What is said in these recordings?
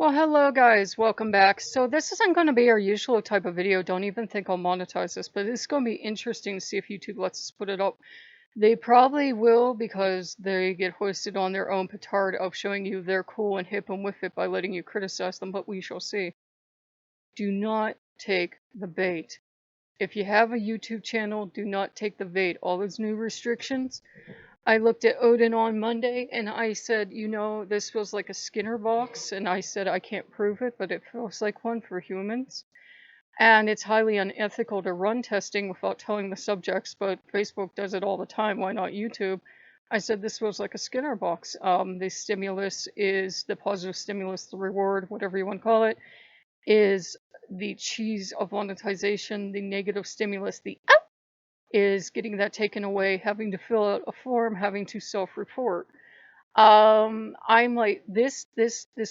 Well, hello guys, welcome back. So this isn't going to be our usual type of video. Don't even think I'll monetize this, but it's going to be interesting to see if YouTube lets us put it up. They probably will because they get hoisted on their own petard of showing you they're cool and hip and with it by letting you criticize them, but we shall see. Do not take the bait. If you have a YouTube channel, do not take the bait. All those new restrictions. I looked at Odin on Monday and I said, this feels like a Skinner box. And I said, I can't prove it, but it feels like one for humans. And it's highly unethical to run testing without telling the subjects, but Facebook does it all the time. Why not YouTube? I said, this feels like a Skinner box. The stimulus is the positive stimulus, the reward, whatever you want to call it, is the cheese of monetization, the negative stimulus, the is getting that taken away, having to fill out a form, having to self-report. I'm like, this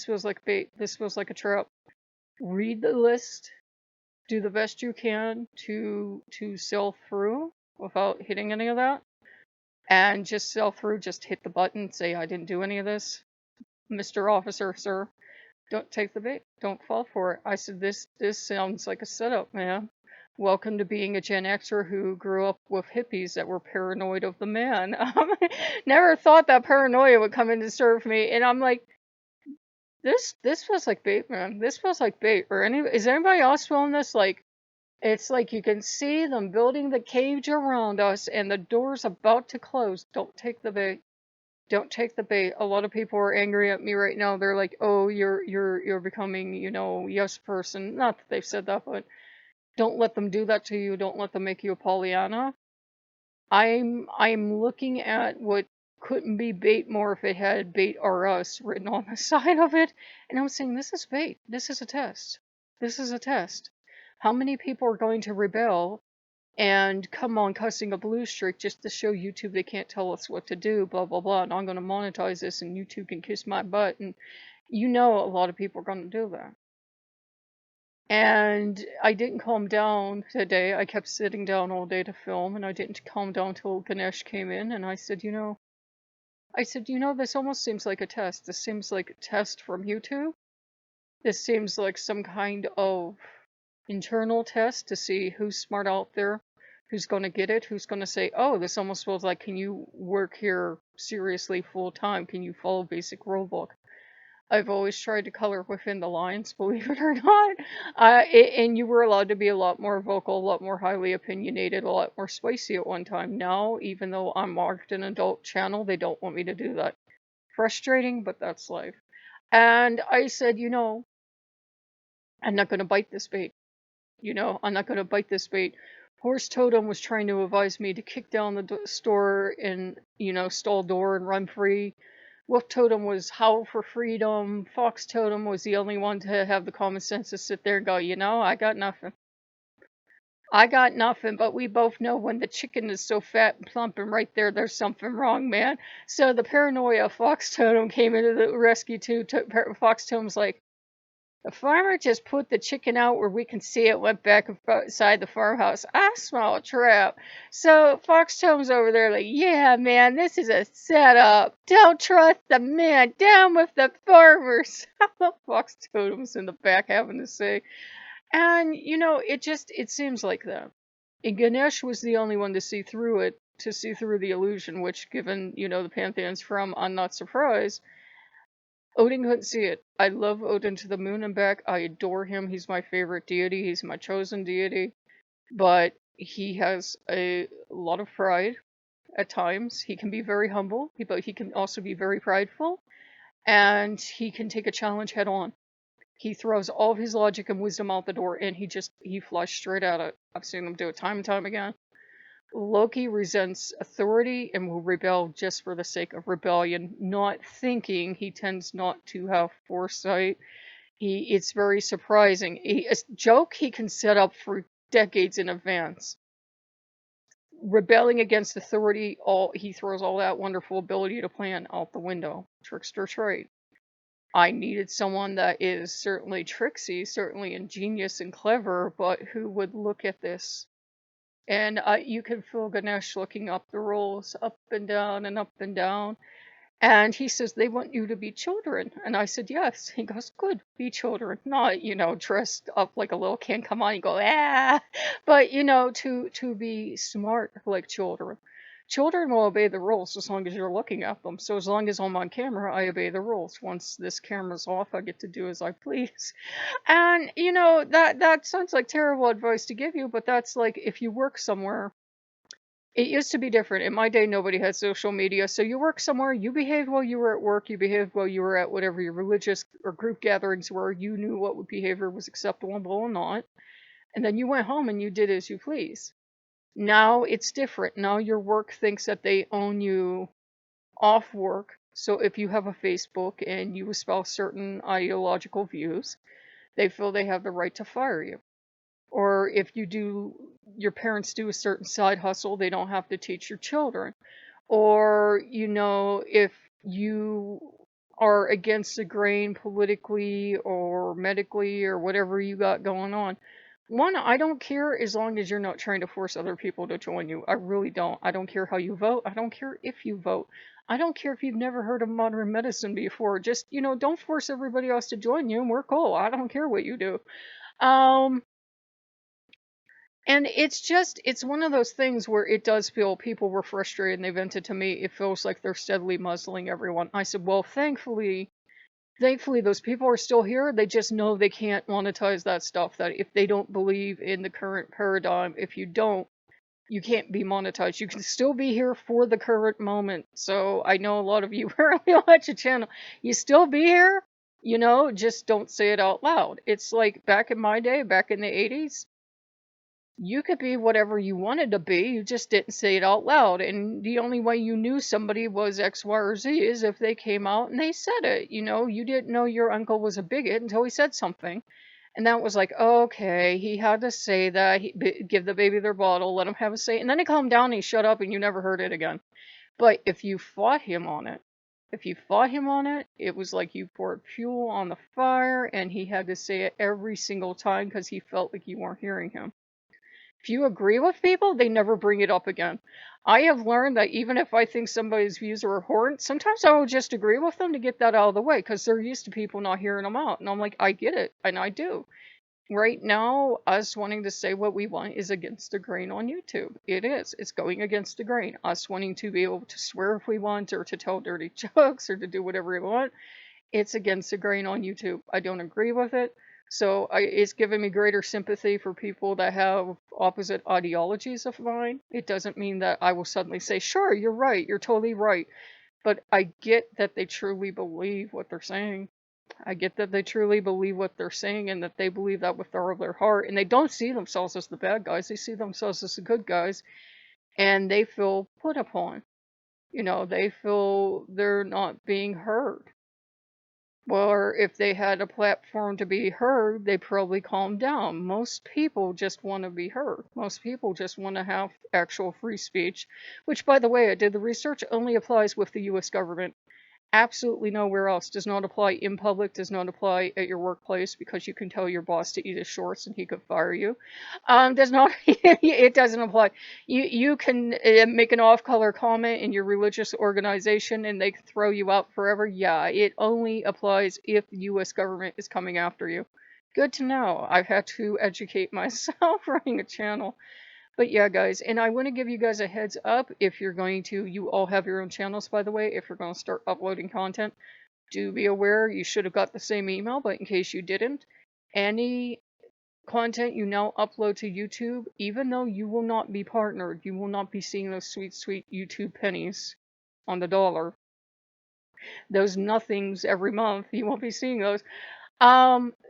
feels like bait. This feels like a trap. Read the list, do the best you can to sail through without hitting any of that, and just sail through. Just hit the button, say I didn't do any of this, Mr. Officer, sir. Don't take the bait. Don't fall for it. I said, this sounds like a setup, man. Welcome to being a Gen Xer who grew up with hippies that were paranoid of the man. Never thought that paranoia would come in to serve me, and I'm like, this feels like bait, man. This feels like bait. Or is anybody else feeling this? Like, it's like you can see them building the cage around us, and the door's about to close. Don't take the bait. Don't take the bait. A lot of people are angry at me right now. They're like, "Oh, you're becoming, yes person." Not that they've said that, but don't let them do that to you. Don't let them make you a Pollyanna. I'm looking at what couldn't be bait more if it had bait or us written on the side of it, and I'm saying this is bait. This is a test. This is a test. How many people are going to rebel and come on cussing a blue streak just to show YouTube they can't tell us what to do, blah blah blah, and I'm going to monetize this and YouTube can kiss my butt, and a lot of people are going to do that. And I didn't calm down today. I kept sitting down all day to film, and I didn't calm down till Ganesh came in, and I said, this almost seems like a test. This seems like a test from YouTube. This seems like some kind of internal test to see who's smart out there, who's going to get it, who's going to say, oh, this almost feels like, can you work here seriously full time? Can you follow basic rule book? I've always tried to color within the lines, believe it or not. And you were allowed to be a lot more vocal, a lot more highly opinionated, a lot more spicy at one time. Now, even though I'm marked an adult channel, they don't want me to do that. Frustrating, but that's life. And I said, I'm not going to bite this bait. I'm not going to bite this bait. Horse Totem was trying to advise me to kick down the store and, stall door and run free. Wolf Totem was howl for freedom. Fox Totem was the only one to have the common sense to sit there and go, I got nothing. I got nothing, but we both know when the chicken is so fat and plump and right there's something wrong, man. So the paranoia Fox Totem came into the rescue too. Fox Totem's like, the farmer just put the chicken out where we can see it, went back inside the farmhouse. I smell a trap. So Fox Totem's over there like, yeah, man, this is a setup. Don't trust the man. Down with the farmers. Fox Totem's in the back having to say. And, it seems like that. And Ganesh was the only one to see through it, to see through the illusion, which given, the Pantheon's from, I'm not surprised. Odin couldn't see it. I love Odin to the moon and back. I adore him. He's my favorite deity. He's my chosen deity. But he has a lot of pride at times. He can be very humble, but he can also be very prideful. And he can take a challenge head on. He throws all of his logic and wisdom out the door, and he flies straight at it. I've seen him do it time and time again. Loki resents authority and will rebel just for the sake of rebellion, not thinking. He tends not to have foresight. It's very surprising. A joke he can set up for decades in advance. Rebelling against authority, he throws all that wonderful ability to plan out the window. Trickster trait. I needed someone that is certainly tricksy, certainly ingenious and clever, but who would look at this. And you can feel Ganesh looking up the rolls, up and down and up and down. And he says, they want you to be children. And I said, yes. He goes, good, be children. Not, dressed up like a little kid, come on, you go, ah. But, to be smart like children. Children will obey the rules as long as you're looking at them. So as long as I'm on camera, I obey the rules. Once this camera's off, I get to do as I please. And, that sounds like terrible advice to give you, but that's like if you work somewhere. It used to be different. In my day, nobody had social media. So you work somewhere, you behaved while you were at work, you behaved while you were at whatever your religious or group gatherings were. You knew what behavior was acceptable and not. And then you went home and you did as you please. Now it's different. Now your work thinks that they own you off work. So if you have a Facebook and you espouse certain ideological views, they feel they have the right to fire you. Or if your parents do a certain side hustle, they don't have to teach your children. Or, if you are against the grain politically or medically or whatever you got going on. One, I don't care as long as you're not trying to force other people to join you. I really don't. I don't care how you vote. I don't care if you vote. I don't care if you've never heard of modern medicine before. Just, don't force everybody else to join you and we're cool. I don't care what you do. And it's one of those things where it does feel people were frustrated and they vented to me. It feels like they're steadily muzzling everyone. I said, well, thankfully, those people are still here. They just know they can't monetize that stuff. That if they don't believe in the current paradigm, if you don't, you can't be monetized. You can still be here for the current moment. So I know a lot of you really watch a channel. You still be here, just don't say it out loud. It's like back in my day, back in the 80s. You could be whatever you wanted to be, you just didn't say it out loud. And the only way you knew somebody was X, Y, or Z is if they came out and they said it. You didn't know your uncle was a bigot until he said something. And that was like, okay, he had to say that, give the baby their bottle, let him have a say. And then he calmed down and he shut up and you never heard it again. But if you fought him on it, it was like you poured fuel on the fire and he had to say it every single time because he felt like you weren't hearing him. If you agree with people, they never bring it up again. I have learned that even if I think somebody's views are abhorrent, sometimes I will just agree with them to get that out of the way because they're used to people not hearing them out. And I'm like, I get it, and I do. Right now, us wanting to say what we want is against the grain on YouTube. It is. It's going against the grain. Us wanting to be able to swear if we want or to tell dirty jokes or to do whatever we want, it's against the grain on YouTube. I don't agree with it. So it's given me greater sympathy for people that have opposite ideologies of mine. It doesn't mean that I will suddenly say, sure, you're right, you're totally right. But I get that they truly believe what they're saying. I get that they truly believe what they're saying and that they believe that with all of their heart. And they don't see themselves as the bad guys. They see themselves as the good guys. And they feel put upon. They feel they're not being heard. Or if they had a platform to be heard, they probably calm down. Most people just want to be heard. Most people just want to have actual free speech, which, by the way, I did the research, only applies with the U.S. government. Absolutely nowhere else. Does not apply in public, does not apply at your workplace because you can tell your boss to eat his shorts and he could fire you. Does not, it doesn't apply. You can make an off-color comment in your religious organization and they can throw you out forever. Yeah, it only applies if the U.S. government is coming after you. Good to know. I've had to educate myself running a channel. But yeah, guys, and I want to give you guys a heads up if you're going to, you all have your own channels, by the way, if you're going to start uploading content, do be aware you should have got the same email, but in case you didn't, any content you now upload to YouTube, even though you will not be partnered, you will not be seeing those sweet, sweet YouTube pennies on the dollar, those nothings every month, you won't be seeing those.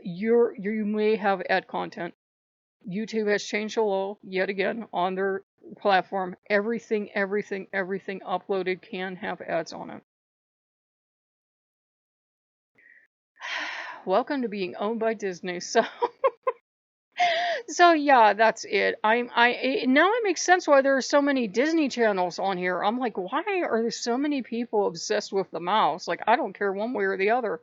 You may have ad content. YouTube has changed the law yet again on their platform. Everything uploaded can have ads on it. Welcome to being owned by Disney. So yeah, that's it. Now it makes sense why there are so many Disney channels on here. I'm like, why are there so many people obsessed with the mouse? Like, I don't care one way or the other.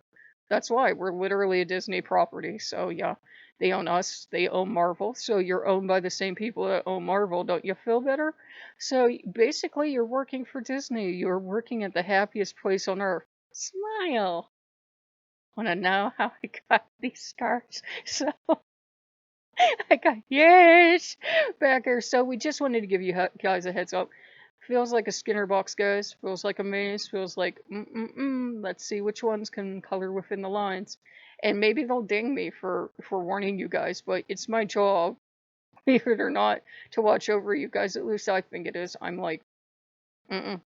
That's why we're literally a Disney property. So yeah, they own us, they own Marvel. So you're owned by the same people that own Marvel. Don't you feel better? So basically, you're working for Disney. You're working at the happiest place on earth. Smile. Want to know how I got these scars? So I got yes back here. So we just wanted to give you guys a heads up. Feels like a Skinner box, guys. Feels like a maze. Feels like Let's see which ones can color within the lines, and maybe they'll ding me for warning you guys. But it's my job, believe it or not, to watch over you guys. At least I think it is. I'm like, mm-mm.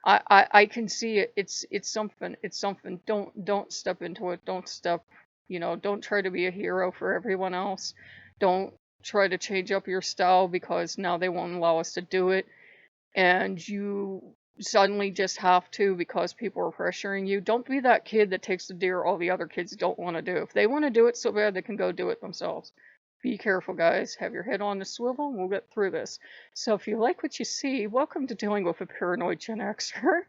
I can see it. It's something. It's something. Don't step into it. Don't step. Don't try to be a hero for everyone else. Don't try to change up your style because now they won't allow us to do it, and you suddenly just have to because people are pressuring you. Don't be that kid that takes the deer all the other kids don't want to do. If they want to do it so bad, they can go do it themselves. Be careful, guys. Have your head on the swivel, and we'll get through this. So if you like what you see, welcome to Dealing with a Paranoid Gen Xer.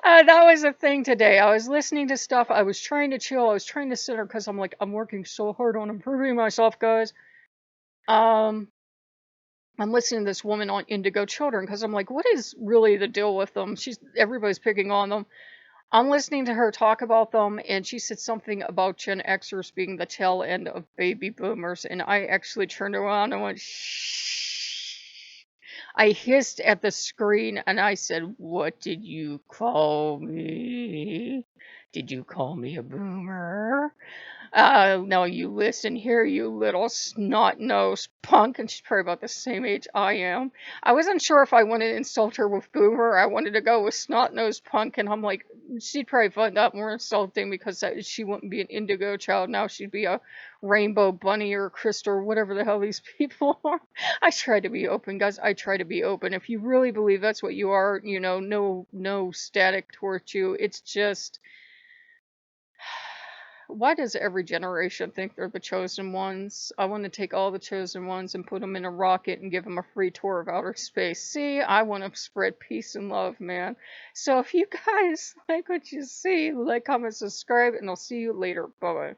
That was a thing today. I was listening to stuff. I was trying to chill. I was trying to sit there because I'm like, I'm working so hard on improving myself, guys. I'm listening to this woman on Indigo Children because I'm like, what is really the deal with them? Everybody's picking on them. I'm listening to her talk about them, and she said something about Gen Xers being the tail end of baby boomers, and I actually turned around and went, shh. I hissed at the screen and I said, what did you call me? Did you call me a boomer? Now you listen here, you little snot-nosed punk. And she's probably about the same age I am. I wasn't sure if I wanted to insult her with boomer. I wanted to go with snot-nosed punk. And I'm like, she'd probably find that more insulting because she wouldn't be an indigo child. Now she'd be a rainbow bunny or crystal or whatever the hell these people are. I try to be open, guys. I try to be open. If you really believe that's what you are, no static towards you. It's just, why does every generation think they're the chosen ones? I want to take all the chosen ones and put them in a rocket and give them a free tour of outer space. See, I want to spread peace and love, man. So if you guys like what you see, like, comment, subscribe, and I'll see you later. Bye-bye.